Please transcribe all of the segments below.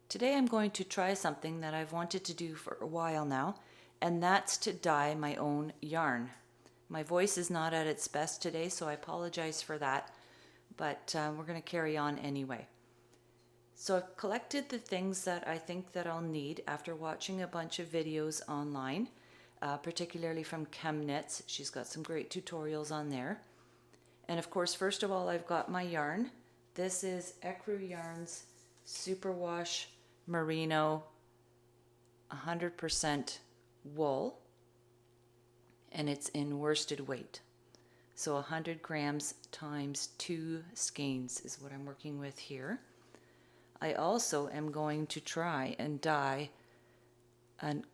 Today I'm going to try something that I've wanted to do for a while now, and that's to dye my own yarn. My voice is not at its best today, so I apologize for that, but we're going to carry on anyway. So I've collected the things that I think that I'll need after watching a bunch of videos online, particularly from ChemKnits. She's got some great tutorials on there. And of course, first of all, I've got my yarn. This is Ecru Yarns Superwash Merino 100% wool, and it's in worsted weight. So 100 grams times 2 skeins is what I'm working with here. I also am going to try and dye an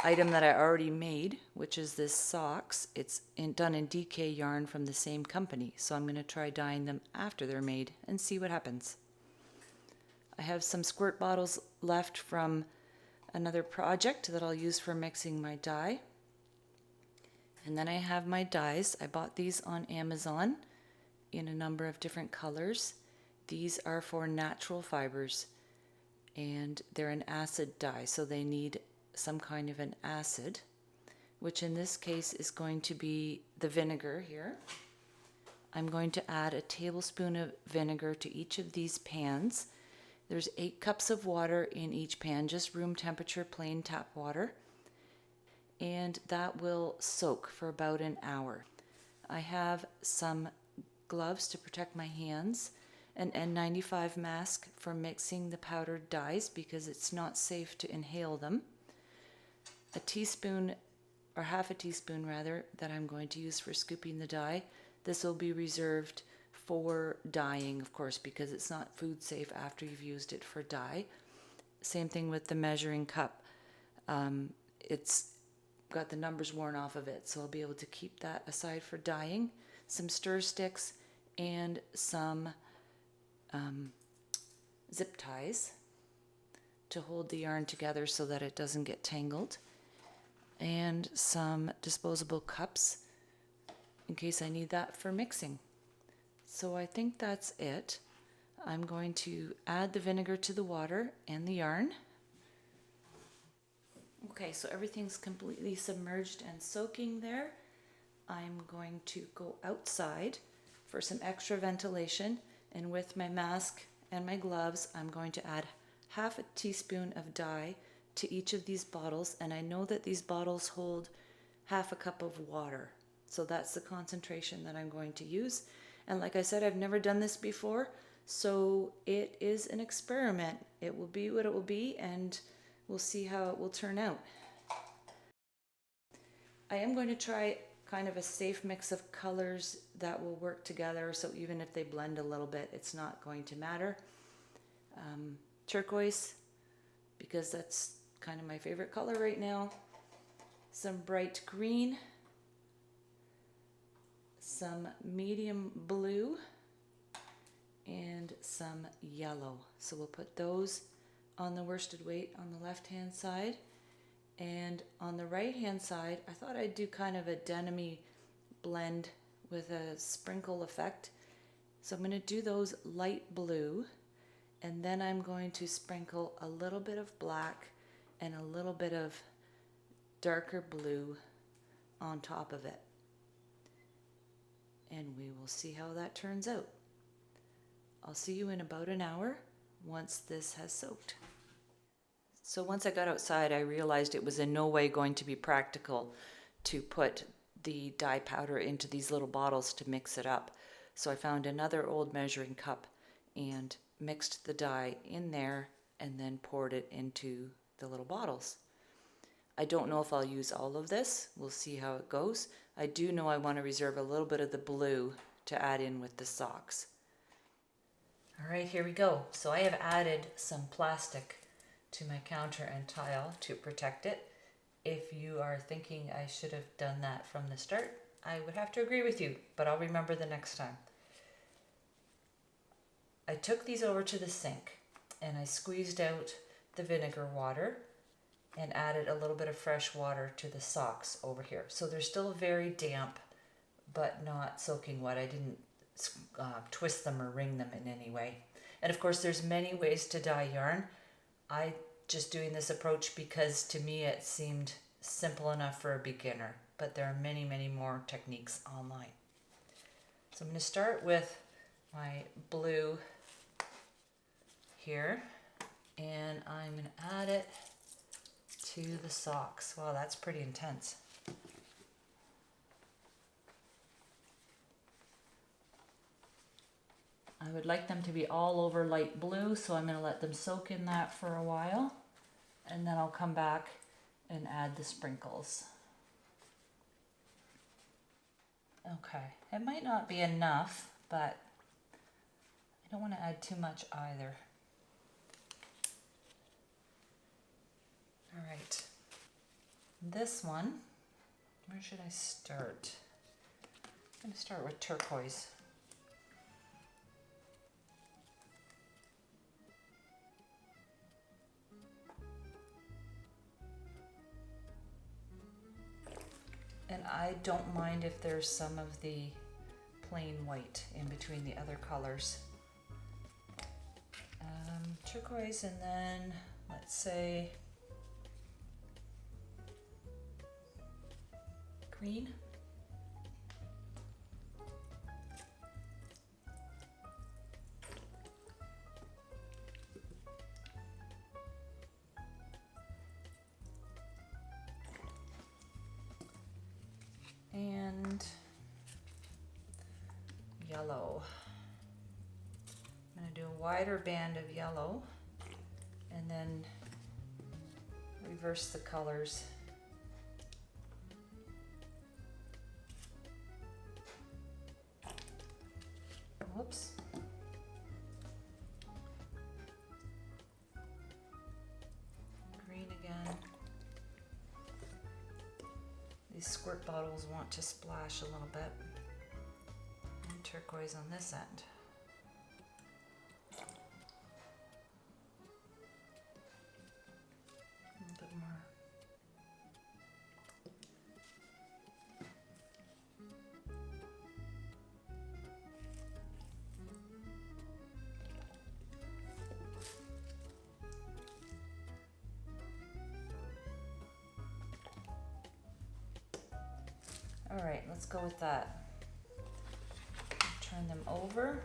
item that I already made, which is this socks. It's done in DK yarn from the same company, so I'm going to try dyeing them after they're made and see what happens. I have some squirt bottles left from another project that I'll use for mixing my dye. And then I have my dyes. I bought these on Amazon in a number of different colors. These are for natural fibers, and they're an acid dye, so they need some kind of an acid, which in this case is going to be the vinegar here. I'm going to add a tablespoon of vinegar to each of these pans. There's 8 cups of water in each pan, just room temperature plain tap water, and that will soak for about an hour. I have some gloves to protect my hands, an N95 mask for mixing the powdered dyes because it's not safe to inhale them, a teaspoon or half a teaspoon rather that I'm going to use for scooping the dye. This will be reserved for dyeing, of course, because it's not food safe after you've used it for dye. Same thing with the measuring cup. It's got the numbers worn off of it, so I'll be able to keep that aside for dyeing. Some stir sticks and some zip ties to hold the yarn together so that it doesn't get tangled, and some disposable cups in case I need that for mixing. So I think that's it. I'm going to add the vinegar to the water and the yarn. Okay, so everything's completely submerged and soaking there. I'm going to go outside for some extra ventilation, and with my mask and my gloves, I'm going to add half a teaspoon of dye to each of these bottles, and I know that these bottles hold half a cup of water, so that's the concentration that I'm going to use. And like I said, I've never done this before, so it is an experiment. It will be what it will be, and we'll see how it will turn out. I am going to try kind of a safe mix of colors that will work together, so even if they blend a little bit, it's not going to matter. Turquoise, because that's kind of my favorite color right now. Some bright green, some medium blue, and some yellow. So we'll put those on the worsted weight on the left hand side. And on the right hand side, I thought I'd do kind of a denim-y blend with a sprinkle effect. So I'm going to do those light blue, and then I'm going to sprinkle a little bit of black and a little bit of darker blue on top of it. And we will see how that turns out. I'll see you in about an hour once this has soaked. So once I got outside, I realized it was in no way going to be practical to put the dye powder into these little bottles to mix it up. So I found another old measuring cup and mixed the dye in there and then poured it into the little bottles. I don't know if I'll use all of this. We'll see how it goes. I do know I want to reserve a little bit of the blue to add in with the socks. All right, here we go. So I have added some plastic to my counter and tile to protect it. If you are thinking I should have done that from the start, I would have to agree with you, but I'll remember the next time. I took these over to the sink and I squeezed out the vinegar water and added a little bit of fresh water to the socks over here. So they're still very damp, but not soaking wet. I didn't twist them or wring them in any way. And of course, there's many ways to dye yarn. I just doing this approach because to me it seemed simple enough for a beginner, but there are many, many more techniques online. So I'm going to start with my blue here, and I'm going to add it to the socks. Wow, that's pretty intense. I would like them to be all over light blue, so I'm going to let them soak in that for a while, and then I'll come back and add the sprinkles. Okay, it might not be enough, but I don't want to add too much either. All right, this one, where should I start? I'm going to start with turquoise. And I don't mind if there's some of the plain white in between the other colors. Turquoise, and then let's say green. And yellow. I'm going to do a wider band of yellow and then reverse the colors. Whoops. Green again. These squirt bottles want to splash a little bit. And turquoise on this end. A little bit more. All right, let's go with that. Turn them over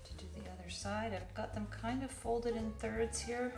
to do the other side. I've got them kind of folded in thirds here.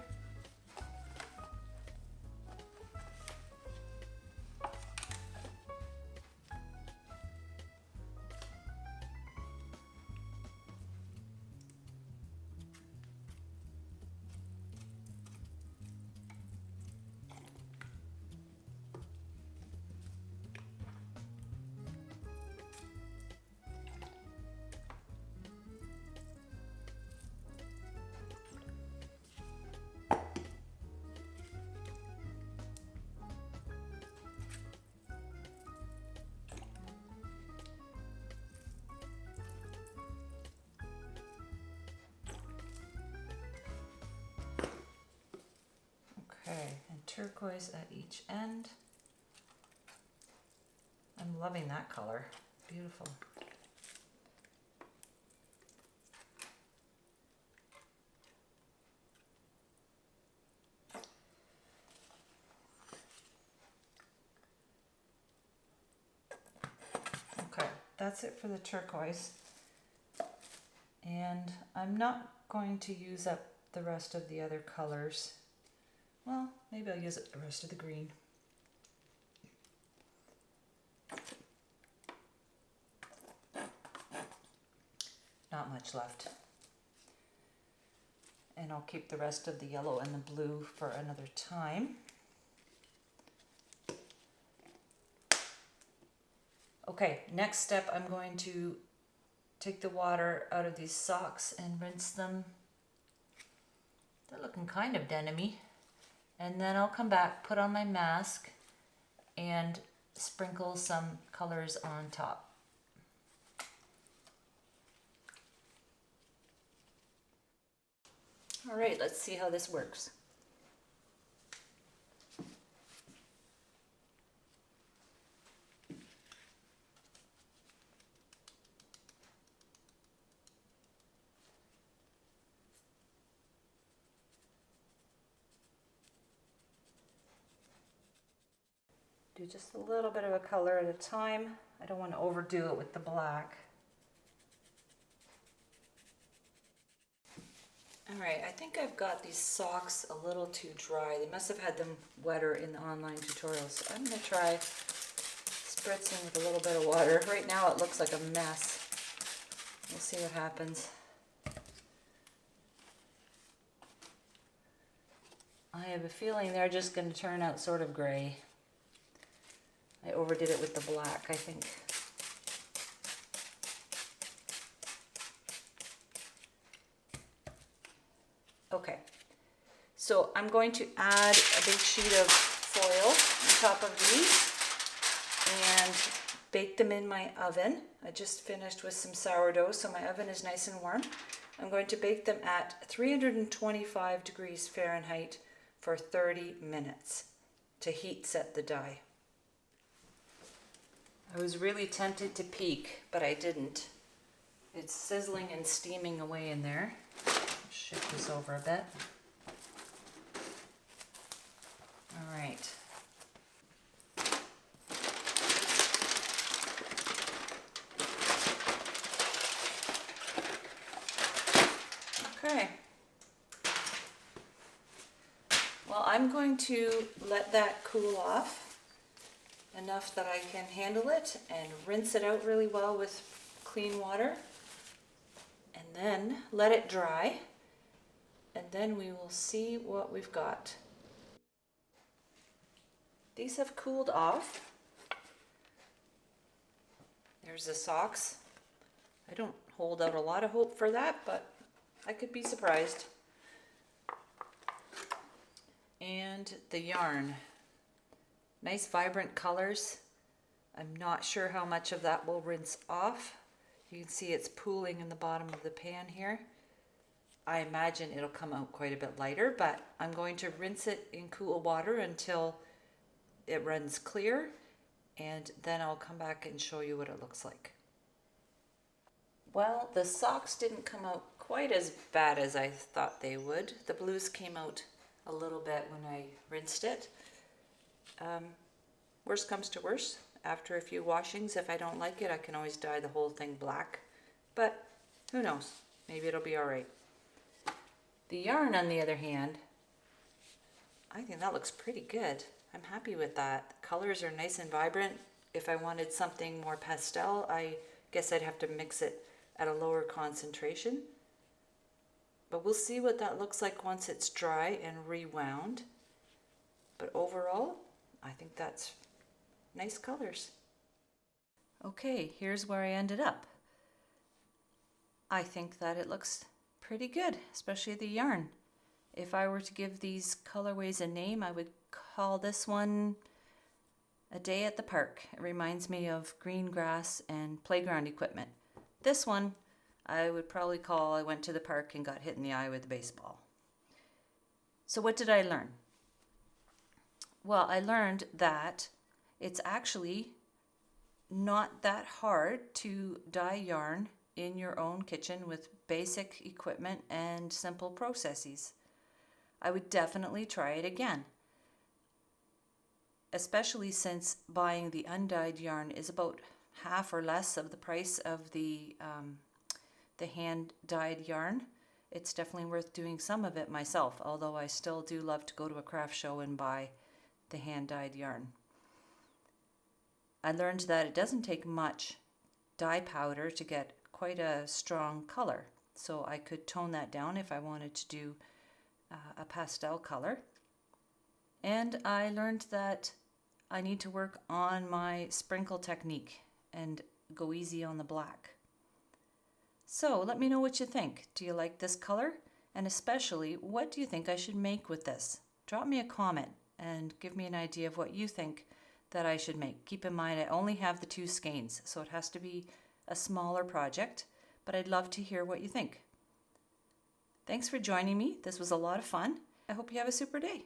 Okay, and turquoise at each end. I'm loving that color. Beautiful. Okay, that's it for the turquoise. And I'm not going to use up the rest of the other colors. Well, maybe I'll use up the rest of the green. Not much left. And I'll keep the rest of the yellow and the blue for another time. Okay, next step, I'm going to take the water out of these socks and rinse them. They're looking kind of denim-y. And then I'll come back, put on my mask, and sprinkle some colors on top. All right, let's see how this works. Do just a little bit of a color at a time. I don't want to overdo it with the black. Alright, I think I've got these socks a little too dry. They must have had them wetter in the online tutorials. So I'm going to try spritzing with a little bit of water. Right now it looks like a mess. We'll see what happens. I have a feeling they're just going to turn out sort of gray. I overdid it with the black, I think. Okay, so I'm going to add a big sheet of foil on top of these and bake them in my oven. I just finished with some sourdough, so my oven is nice and warm. I'm going to bake them at 325 degrees Fahrenheit for 30 minutes to heat set the die. I was really tempted to peek, but I didn't. It's sizzling and steaming away in there. Shift this over a bit. All right. Okay. Well, I'm going to let that cool off enough that I can handle it and rinse it out really well with clean water, and then let it dry, and then we will see what we've got. These have cooled off. There's the socks. I don't hold out a lot of hope for that, but I could be surprised. And the yarn. Nice vibrant colors. I'm not sure how much of that will rinse off. You can see it's pooling in the bottom of the pan here. I imagine it'll come out quite a bit lighter, but I'm going to rinse it in cool water until it runs clear, and then I'll come back and show you what it looks like. Well, the socks didn't come out quite as bad as I thought they would. The blues came out a little bit when I rinsed it. Worst comes to worst, after a few washings, if I don't like it, I can always dye the whole thing black. But who knows? Maybe it'll be all right. The yarn, on the other hand, I think that looks pretty good. I'm happy with that. The colors are nice and vibrant. If I wanted something more pastel, I guess I'd have to mix it at a lower concentration. But we'll see what that looks like once it's dry and rewound. But overall, I think that's nice colors. Okay, here's where I ended up. I think that it looks pretty good, especially the yarn. If I were to give these colorways a name, I would call this one A Day at the Park. It reminds me of green grass and playground equipment. This one, I would probably call I went to the park and got hit in the eye with a baseball. So what did I learn? Well, I learned that it's actually not that hard to dye yarn in your own kitchen with basic equipment and simple processes. I would definitely try it again, especially since buying the undyed yarn is about half or less of the price of the hand-dyed yarn. It's definitely worth doing some of it myself, although I still do love to go to a craft show and buy the hand-dyed yarn. I learned that it doesn't take much dye powder to get quite a strong color, so I could tone that down if I wanted to do a pastel color. And I learned that I need to work on my sprinkle technique and go easy on the black. So let me know what you think. Do you like this color? And especially, what do you think I should make with this? Drop me a comment and give me an idea of what you think that I should make. Keep in mind I only have the 2 skeins, so it has to be a smaller project, but I'd love to hear what you think. Thanks for joining me. This was a lot of fun. I hope you have a super day.